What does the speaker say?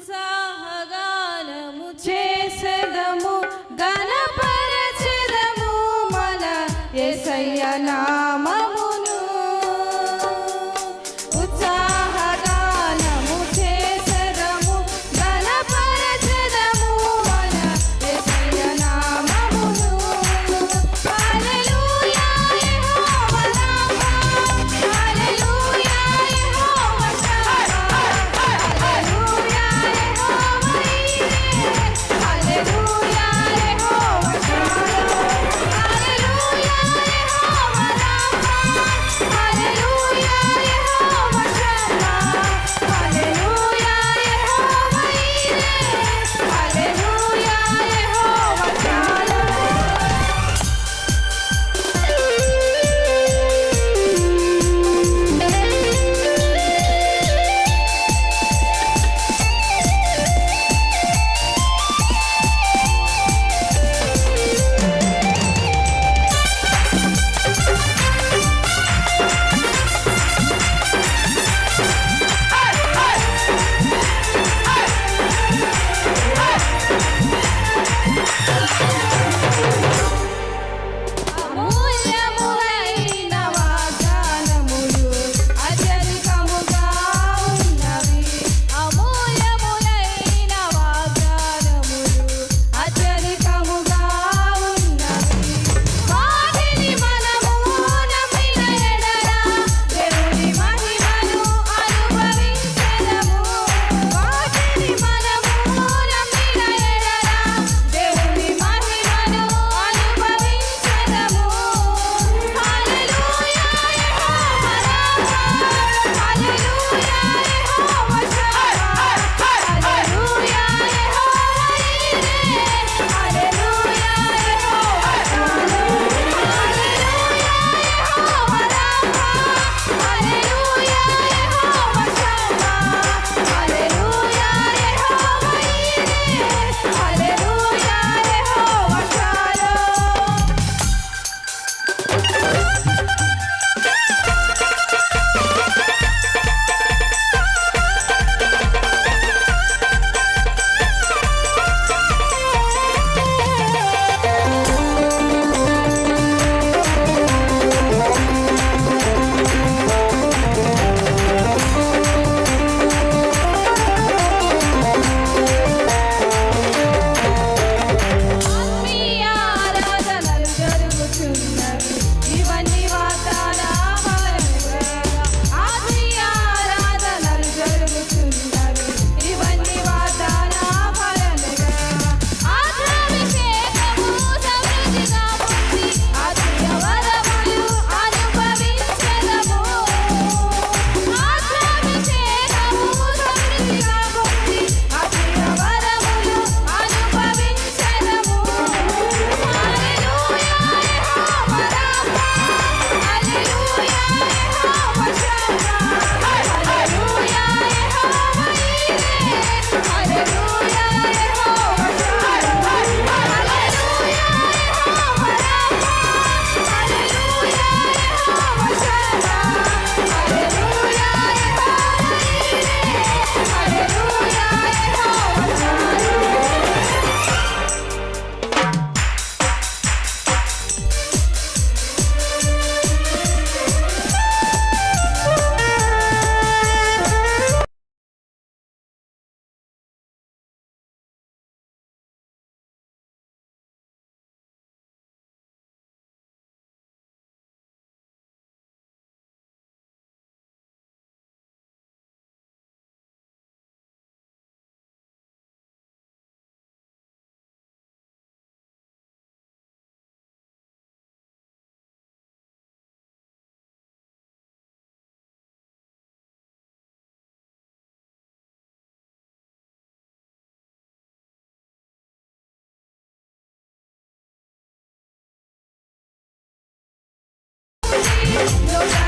ఉత్సాహగానము చేసెదము గణపరచెదము మన యేసయ్య నామమును. ఉత్సాహగానము చేసెదము గణపరచెదము మన యేసయ్య నామమును. హల్లెలూయా యెహోవా రామా, హల్లెలూయా యెహోవా షమ్మా, హల్లెలూయా యెహోవా ఈరే, హల్లెలూయా యెహోవా షాలోమ్, హల్లెలూయా యెహోవా రామా, హల్లెలూయా యెహోవా షమ్మా, హల్లెలూయా యెహోవా ఈరే, హల్లెలూయా యెహోవా షాలోమ్. అమూల్యములైన వాగ్దానములు అత్యధికముగా ఉన్నవి. అమూల్యములైన వాగ్దానములు అత్యధికముగా ఉన్నవి. వాటిని మనము నమ్మిన ఎడల దేవుని మహిమను అనుభవించెదము. వాటిని మనము నమ్మిన ఎడల దేవుని మహిమను అనుభవించెదము. హల్లెలూయా యెహోవా రామా, హల్లెలూయా యెహోవా షమ్మా, హల్లెలూయా యెహోవా ఈరే, హల్లెలూయా యెహోవా షాలోమ్, హల్లెలూయా యెహోవా రామా, హల్లెలూయా యెహోవా షమ్మా, హల్లెలూయా యెహోవా ఈరే, హల్లెలూయా యెహోవా షాలోమ్. ఆత్మీయ ఆరాధనలు జరుగుతున్నవి, ఇవన్నీ వాగ్దాన ఫలముగా. ఆత్మీయ ఆరాధనలు జరుగుతున్నవి, ఇవన్నీ వాగ్దాన ఫలముగా. ఆత్మాభిషేకము సమృద్ధిగా పొంది ఆత్మీయ వరములు అనుభవించెదము. ఆత్మాభిషేకము సమృద్ధిగా పొంది ఆత్మీయ వరములు అనుభవించెదము. హల్లెలూయా యెహోవా రామా, హల్లెలూయా యెహోవా షమ్మా, హల్లెలూయా యెహోవా ఈరే, హల్లెలూయా యెహోవా షాలోమ్, హల్లెలూయా యెహోవా రామా, హల్లెలూయా యెహోవా షమ్మా, హల్లెలూయా యెహోవా ఈరే, హల్లెలూయా యెహోవా షాలోమ్. No